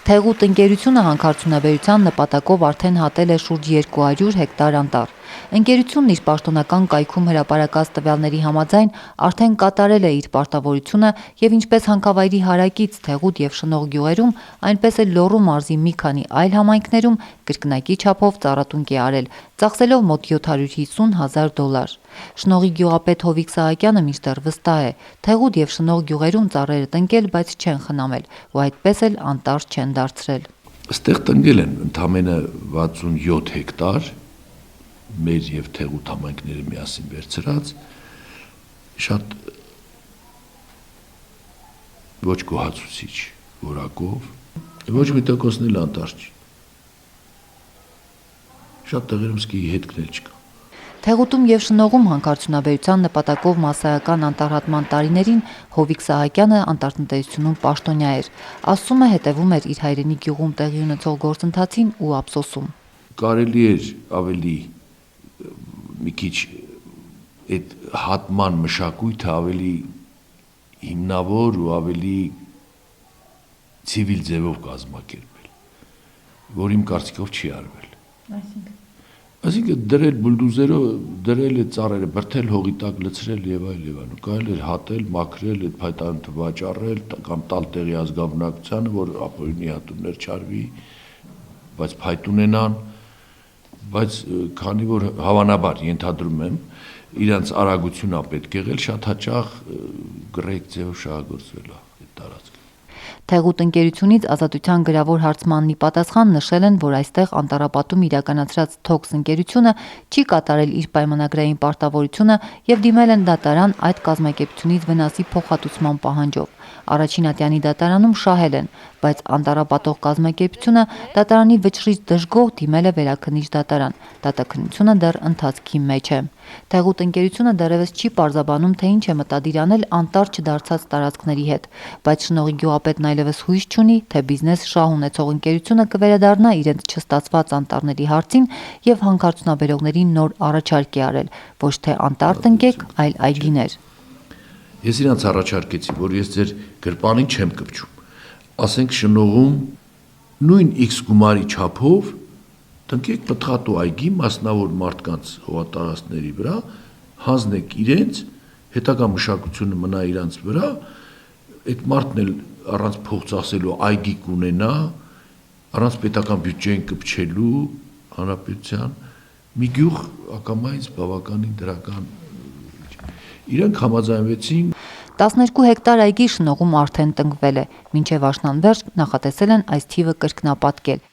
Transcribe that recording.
Թեղուտ ընկերությունը հանքարդյունաբերության նպատակով արդեն հատել է շուրջ 200 հեկտար անտառ։ Ընկերությունն իր պաշտոնական կայքում հրապարակած տվյալների համաձայն արդեն կատարել է իր պարտավորությունը եւ ինչպես հանքավայրի հարակից Թեղուտ եւ Շնող գյուղերում, այնպես էլ Լոռու մարզի մի քանի այլ համայնքներում կրկնակի չափով ծառատունկ է արել, ծախսելով մոտ $750,000։ Շնողի գյուղապետ Հովիկ Սահակյանը մինչդեռ վստահ է, Թեղուտ եւ Շնող գյուղերում ծառերը տնկել, բայց չեն խնամել, ու այդպես էլ անտառ չեն դարձրել։ Այստեղ տնկել են ընդամենը 67 հեկտար մեր եւ Թեղուտ համայնքները միասին վերցրած, շատ ոչ գոհացուցիչ որակով, ոչ մի տոկոսն էլ անտառ չի։ Շատ տեղերում սկի հետքնել չկա։ Թեղուտում եւ Շնողում հանքարդյունաբերության նպատակով մասսայական անտառհատման տարիներին Հովիկ Սահակյանը անտառտնտեսությունում պաշտոնյա էր, ասում է հետևում էր իր հայրենի գյուղում տեղի ունեցող գործընթացին ու ափսոսում։ Կարելի էր ավելի մի քիչ այդ հատման մշակույթը ավելի հիմնավոր ու ավելի ցիվիլ ձևով կազմակերպել, որ իմ կարծիքով չի արվել։ Այսինքն դրել բուլդոզերով, դրել այդ ծառերը, բրդել հողի տակ լցրել եւ այլ եւ այլ։ Կարելի էր հատել, մաքրել, այդ փայտանունը վաճառել կամ տալ տեղի ազգաբնակությանը, որ ապօրինի հատումներ չարվի, բայց փայտ ունենան, բայց քանի որ հավանաբար ենթադրում եմ, իրանց արագությունն է պետք եղել, շատ հաճախ գրեկ ձևով շահագործվել է այդ տարածքը։ Թեղուտ ընկերությունից Ազատության գրավոր հարցմանն ի պատասխան նշել են, որ այստեղ անտառապատում իրականացրած Թոքս ընկերությունը չի կատարել իր պայմանագրային պարտավորությունը եւ դիմել են դատարան այդ կազմակերպությունից վնասի փոխհատուցման պահանջով։ Առաջին ատյանի դատարանում շահել են, բայց անտառապատող կազմակերպությունը դատարանի վճռից դժգոհ դիմել է վերաքննիչ դատարան։ Դատաքննությունը դեռ ընթացքի մեջ է։ Թեղուտ ընկերությունը դեռևս չի պարզաբանում, թե ինչ է մտադիր անել անտառ չդարձած տարածքների հետ, բայց Շնողի գյուղապետն այլևս հույս չունի, թե բիզնես շահ ունեցող ընկերությունը կվերադառնա իրենց չստացված անտառների հարցին եւ հանքարդյունաբերողներին նոր առաջարկ է արել, ոչ թե անտառ տնկեք, այլ այգիներ։ Ես իրանց առաջարկեցի, որ ես ձեր գրպանին չեմ կպչում, ասենք Շնողում նույն X գումարի չափով տնկեք պտղատու այգի մասնավոր մարդկանց հողատարածքների վրա, հանձնեք իրենց, հետագա մշակությունը մնա իրանց վրա, այդ մարդն էլ առանց փող ծախսելու այգի կունենա, առանց պետական բյուջեին կպչելու հանրապետության, մի գյուղ ակամայից բավականին դրական։ Իրանք համաձայնվեցին։ 12 հեկտար այգի Շնողում արդեն տնկվել է, մինչև աշնան վերջ նախատեսել են այս թիվը կրկնապատկել։